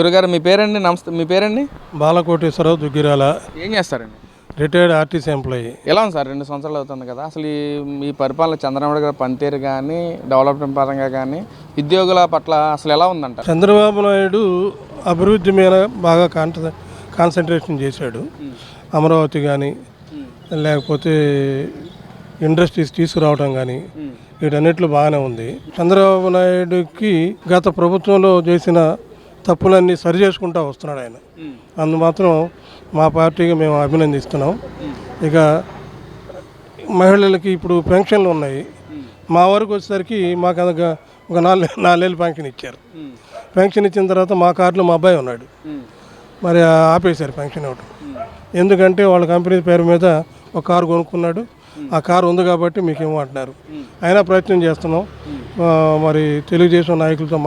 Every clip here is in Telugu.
గురుగారు మీ పేరండి? నమస్తే, మీ పేరండి? బాలకోటేశ్వరరావు దుగ్గిరాల. ఏం చేస్తారండి? Retired RTC employee. ఎలా ఉంది సార్ 2 సంవత్సరాలు అవుతుంది కదా, అసలు మీ పరిపాలన చంద్రబాబు గారి పనితీరు కానీ డెవలప్మెంట్ పరంగా కానీ ఉద్యోగుల పట్ల అసలు ఎలా ఉందంట? చంద్రబాబు నాయుడు అభివృద్ధి మీద బాగా కాన్సన్ట్రేషన్ చేశాడు. అమరావతి కానీ లేకపోతే ఇండస్ట్రీస్ తీసుకురావడం కానీ వీటన్నిటిలో బాగానే ఉంది. చంద్రబాబు నాయుడుకి గత ప్రభుత్వంలో చేసిన తప్పులన్నీ సరి చేసుకుంటూ వస్తున్నాడు ఆయన. అందు మాత్రం మా పార్టీగా మేము అభినందిస్తున్నాం. ఇక మహిళలకి ఇప్పుడు పెన్షన్లు ఉన్నాయి. మా వరకు వచ్చేసరికి మాకు ఒక 4 పెన్షన్ ఇచ్చారు. పెన్షన్ ఇచ్చిన తర్వాత మా కార్డులో మా అబ్బాయి ఉన్నాడు, మరి ఆపేశారు పెన్షన్ ఇవ్వటం. ఎందుకంటే వాళ్ళ కంపెనీ పేరు మీద ఒక కారు కొనుక్కున్నాడు, ఆ కారు ఉంది కాబట్టి మీకు ఏమంటున్నారు. అయినా ప్రయత్నం చేస్తున్నాం. మరి తెలుగుదేశం నాయకులతో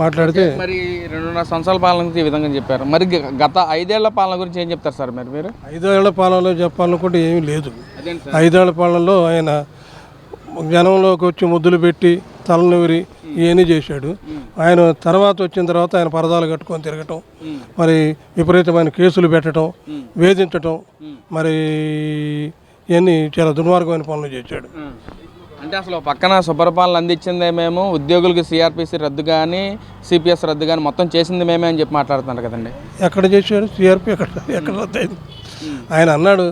మాట్లాడితే మరి 2.5 సంవత్సరాల పాలన గురించి ఈ విధంగా చెప్పారు. మరి గత 5 ఏళ్ల పాలన గురించి ఏం చెప్తారు సార్? మీరు 5 ఏళ్ల పాలనలో చెప్పాలనుకుంటే ఏమీ లేదు. 5 ఏళ్ల పాలనలో ఆయన జనంలోకి వచ్చి ముద్దులు పెట్టి తలనూరి ఇవన్నీ చేశాడు. ఆయన వచ్చిన తర్వాత ఆయన పరదాలు కట్టుకొని తిరగటం, మరి విపరీతమైన కేసులు పెట్టడం, వేధించటం, మరి ఇవన్నీ చాలా దుర్మార్గమైన పనులు చేశాడు. అంటే అసలు పక్కన సుపరిపాలన అందించిందే మేము, ఉద్యోగులకి సిఆర్పిసి రద్దు కానీ సిపిఎస్ రద్దు కానీ మొత్తం చేసింది మేమే అని చెప్పి మాట్లాడుతున్నారు కదండి. ఎక్కడ చేశాడు సిఆర్పి? ఎక్కడ రద్దు అయింది? ఆయన అన్నాడు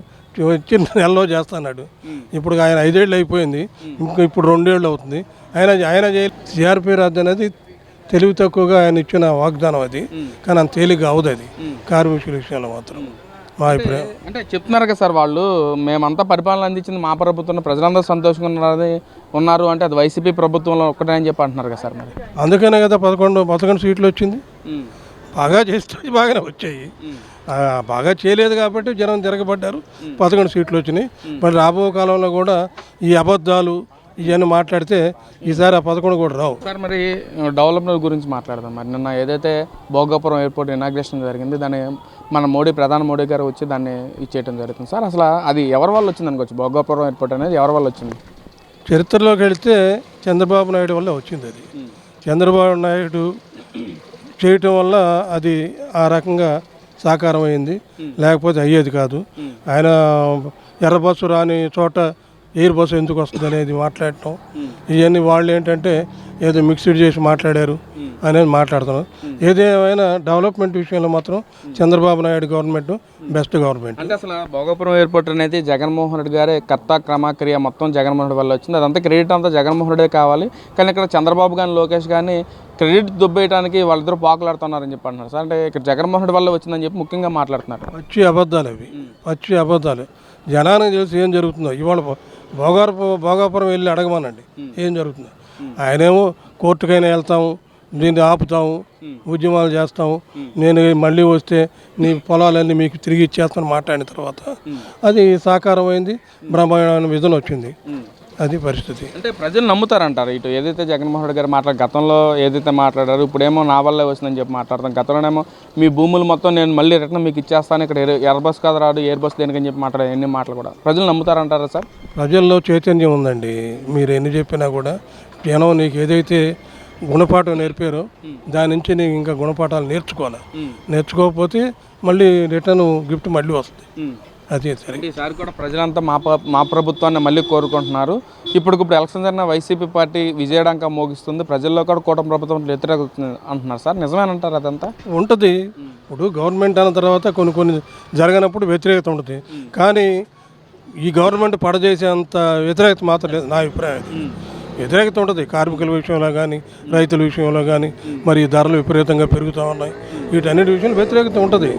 వచ్చి నెలలో చేస్తాడు. ఇప్పుడు ఆయన 5 ఏళ్ళు అయిపోయింది, ఇప్పుడు 2 ఏళ్ళు అవుతుంది. ఆయన సిఆర్పి రద్దు అనేది తెలివి తక్కువగా ఆయన ఇచ్చిన వాగ్దానం అది, కానీ అంత తేలిగ్గా అవదు అది కార్మికుల విషయంలో మాత్రం. మా అభిప్రాయం అంటే చెప్తున్నారు కదా సార్, వాళ్ళు మేమంతా పరిపాలన అందించింది మా ప్రభుత్వంలో, ప్రజలందరూ సంతోషంగా ఉన్నారు అంటే అది వైసీపీ ప్రభుత్వంలో ఒక్కటే అని చెప్పి అంటున్నారు కదా సార్. మరి అందుకనే కదా 11 సీట్లు వచ్చింది. బాగా చేస్తే బాగానే వచ్చాయి, బాగా చేయలేదు కాబట్టి జనం తిరగబడ్డారు, 11 సీట్లు వచ్చినాయి. మరి రాబో కాలంలో కూడా ఈ అబద్ధాలు ఇవన్నీ మాట్లాడితే ఈసారి ఆ 11 కూడా రావు సార్. మరి డెవలప్మెంట్ గురించి మాట్లాడదాం. మరి నిన్న ఏదైతే భోగాపురం ఎయిర్పోర్ట్ ఇనాగ్రేషన్ జరిగింది, దాన్ని మన ప్రధాని మోడీ గారు వచ్చి దాన్ని ఇచ్చేయడం జరుగుతుంది సార్. అసలు అది ఎవరి వల్ల వచ్చింది అనుకోవచ్చు? భోగాపురం ఎయిర్పోర్ట్ అనేది ఎవరి వల్ల వచ్చింది? చరిత్రలోకి వెళితే చంద్రబాబు నాయుడు వల్ల వచ్చింది. అది చంద్రబాబు నాయుడు చేయటం వల్ల అది ఆ రకంగా సాకారం అయింది, లేకపోతే అయ్యేది కాదు. ఆయన ఎర్ర బస్సు రాని చోట ఎయిర్ బస్సు ఎందుకు వస్తుంది అనేది మాట్లాడటం, ఇవన్నీ వాళ్ళు ఏంటంటే ఏదో మిక్స్డ్ చేసి మాట్లాడారు అనేది మాట్లాడుతున్నారు. ఏదేమైనా డెవలప్మెంట్ విషయంలో మాత్రం Chandrababu Naidu government best government. అంటే అసలు భోగాపురం ఎయిర్పోర్ట్ అనేది జగన్మోహన్ రెడ్డి గారే కర్త క్రమక్రియ మొత్తం జగన్మోహన్ రెడ్డి వల్ల వచ్చింది. అదంతా క్రెడిట్ అంతా జగన్మోహన్ రెడ్డే కావాలి. కానీ ఇక్కడ చంద్రబాబు కానీ లోకేష్ కానీ క్రెడిట్ దుబ్బేయడానికి వాళ్ళిద్దరూ పాకులాడుతున్నారని చెప్పి అంటున్నారు సార్. అంటే ఇక్కడ జగన్మోహన్ రెడ్డి వల్ల వచ్చిందని చెప్పి ముఖ్యంగా మాట్లాడుతున్నారు. వచ్చి అబద్ధాలు అవి, వచ్చి అబద్ధాలు. జనానికి తెలిసి ఏం జరుగుతుందో ఇవాళ భోగాపురం వెళ్ళి అడగమనండి ఏం జరుగుతుందో. ఆయనేమో కోర్టుకైనా వెళ్తాము, దీన్ని ఆపుతాము, ఉద్యమాలు చేస్తాము, నేను మళ్ళీ వస్తే నీ పొలాలన్నీ మీకు తిరిగి ఇచ్చేస్తాను మాట్లాడిన తర్వాత అది సాకారం అయింది, బ్రహ్మాండమైన విధన వచ్చింది. అది పరిస్థితి. అంటే ప్రజలు నమ్ముతారంటారు ఇటు ఏదైతే జగన్మోహన్ రెడ్డి గారు గతంలో ఏదైతే మాట్లాడారు, ఇప్పుడేమో నా వల్లే వస్తుందని చెప్పి మాట్లాడతాం. గతంలోనేమో మీ భూములు మొత్తం నేను మళ్ళీ రిటర్న్ మీకు ఇచ్చేస్తాను, ఇక్కడ ఎయిర్ బస్ కాదు రాదు, ఎయిర్ బస్ దేనికని చెప్పి మాట్లాడారు. ఎన్ని మాటలు కూడా ప్రజలు నమ్ముతారంటారా సార్? ప్రజల్లో చైతన్యం ఉందండి. మీరు ఎన్ని చెప్పినా కూడా జనం నీకు ఏదైతే గుణపాఠం నేర్పారో దాని నుంచి నీకు ఇంకా గుణపాఠాలు నేర్చుకోకపోతే మళ్ళీ రిటర్న్ గిఫ్ట్ మళ్ళీ వస్తుంది. అదే సరే. ఈసారి కూడా ప్రజలంతా మా ప్రభుత్వాన్ని మళ్ళీ కోరుకుంటున్నారు. ఇప్పుడు ఎలక్షన్ జరిగిన వైసీపీ పార్టీ విజయడంకా మోగిస్తుంది, ప్రజల్లో కూడా కూటమి ప్రభుత్వం వ్యతిరేకం అంటున్నారు సార్. నిజమేనంటారు? అదంతా ఉంటుంది. ఇప్పుడు గవర్నమెంట్ అన్న తర్వాత కొన్ని జరగనప్పుడు వ్యతిరేకత ఉంటుంది, కానీ ఈ గవర్నమెంట్ పడజేసేంత వ్యతిరేకత మాత్రం లేదు నా అభిప్రాయం. వ్యతిరేకత ఉంటుంది కార్మికుల విషయంలో కానీ రైతుల విషయంలో కానీ. మరి ధరలు విపరీతంగా పెరుగుతూ ఉన్నాయి, వీటన్నిటి విషయంలో వ్యతిరేకత ఉంటుంది.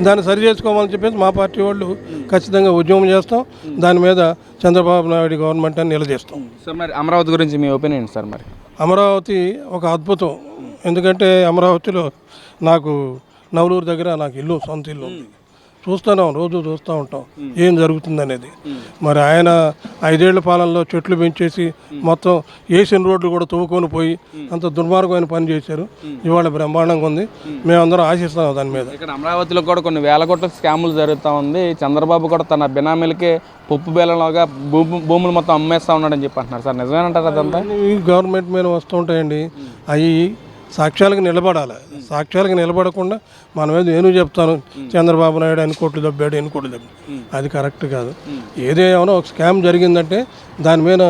దాన్ని సరి చేసుకోవాలని చెప్పేసి మా పార్టీ వాళ్ళు ఖచ్చితంగా ఉద్యమం చేస్తాం. దాని మీద చంద్రబాబు నాయుడు గవర్నమెంట్ అని నిలదీస్తాం. సార్ మరి అమరావతి గురించి మీ ఒపీనియన్ సార్? మరి అమరావతి ఒక అద్భుతం. ఎందుకంటే అమరావతిలో నాకు నవలూరు దగ్గర నాకు సొంత ఇల్లు ఉంది. రోజు చూస్తూ ఉంటాం ఏం జరుగుతుంది అనేది. మరి ఆయన 5 ఏళ్ల పాలనలో చెట్లు పెంచేసి మొత్తం వేసిన రోడ్లు కూడా తవ్వుకొని పోయి అంత దుర్మార్గమైన పని చేశారు. ఇవాళ బ్రహ్మాండంగా ఉంది, మేమందరం ఆశిస్తాం దాని మీద. ఇక్కడ అమరావతిలో కూడా కొన్ని వేల కోట్ల స్కాములు జరుగుతూ ఉంది. చంద్రబాబు కూడా తన బినామీలకే పప్పు బేలలాగా భూములు మొత్తం అమ్మేస్తూ ఉన్నాడని చెప్పి అంటున్నారు సార్. నిజమేనంటారు? అదంతా గవర్నమెంట్ మీద వస్తూ ఉంటాయండి. అవి సాక్ష్యాలకు నిలబడాలి. సాక్ష్యాలకు నిలబడకుండా మనం ఏదో నేను చెప్తాను చంద్రబాబు నాయుడు ఎన్ని కోట్లు దబ్బాడు ఎన్ని కోట్లు దబ్బాడు, అది కరెక్ట్ కాదు. ఏదేమైనా ఒక స్కామ్ జరిగిందంటే దాని మీద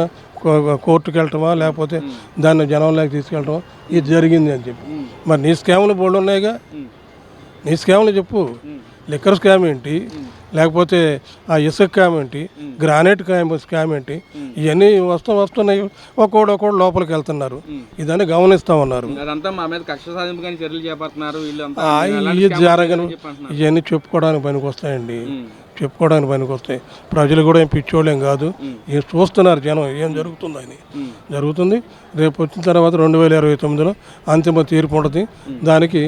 కోర్టుకు వెళ్ళటమా లేకపోతే దాన్ని జనంలోకి తీసుకెళ్ళటమా ఇది జరిగింది అని చెప్పి. మరి నీ స్కాములు బోర్డు ఉన్నాయిగా, నీ స్కాములు చెప్పు. లిక్కర్ స్కామ్ ఏంటి, లేకపోతే ఆ ఇసుక స్కామ్ ఏంటి, గ్రానైట్ స్కామ్ ఏంటి, ఇవన్నీ వస్తున్నాయి. ఒక్కోడు లోపలికి వెళ్తున్నారు, ఇదని గమనిస్తూ ఉన్నారు. అదంతా మా మీద కక్ష సాధింపుగానే చర్యలు చేపడుతున్నారు ఇది జరగను, ఇవన్నీ చెప్పుకోవడానికి పనికి వస్తాయండి, చెప్పుకోవడానికి పనికి వస్తాయి. ప్రజలు కూడా ఏం పిచ్చోళ్ళేం కాదు, ఏం చూస్తున్నారు జనం ఏం జరుగుతుందని. జరుగుతుంది. రేపు వచ్చిన తర్వాత 2029లో అంతిమ తీర్పు ఉంటుంది. దానికి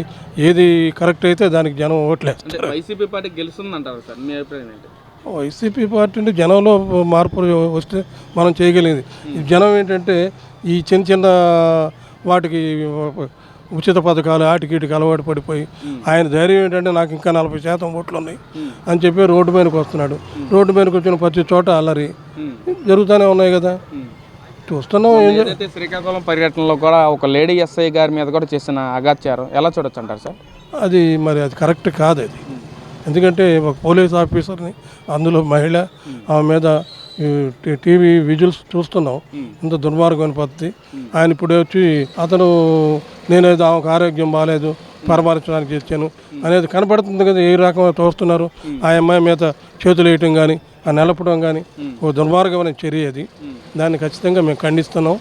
ఏది కరెక్ట్ అయితే దానికి జనం ఓట్లేస్తారు. వైసీపీ పార్టీ గెలుస్తుందంటారు సార్, మీ అభిప్రాయం ఏంటి? వైసీపీ పార్టీ అంటే జనంలో మార్పు వస్తే మనం చేయగలిగింది. జనం ఏంటంటే ఈ చిన్న చిన్న వాటికి ఉచిత పథకాలు ఆటికి అలవాటు పడిపోయి ఆయన ధైర్యం ఏంటంటే నాకు ఇంకా 40% ఓట్లు ఉన్నాయి అని చెప్పి రోడ్డు మీదకి వస్తున్నాడు. రోడ్డు మీదకి వచ్చిన ప్రతి చోట అల్లరి జరుగుతూనే ఉన్నాయి కదా, చూస్తున్నాం. ఏదైతే శ్రీకాకుళం పర్యటనలో కూడా ఒక లేడీ ఎస్ఐ గారి మీద కూడా చేసిన అగాత్యారం ఎలా చూడొచ్చు అంటారు సార్? అది కరెక్ట్ కాదు అది. ఎందుకంటే ఒక పోలీస్ ఆఫీసర్ని, అందులో మహిళ, ఆమె మీద టీవీ విజువల్స్ చూస్తున్నాం, ఇంత దుర్మార్గమైన పద్ధతి. ఆయన ఇప్పుడే వచ్చి అతను నేనేదో ఆమెకు ఆరోగ్యం బాగాలేదు పరామర్శించడానికి చేశాను అనేది కనపడుతుంది కదా, ఏ రకంగా తోస్తున్నారు. ఆ అమ్మాయి మీద చేతులు వేయటం కానీ ఆ నిలపడం కానీ ఓ దుర్మార్గమైన చర్య అది. దాన్ని ఖచ్చితంగా మేము ఖండిస్తున్నాం.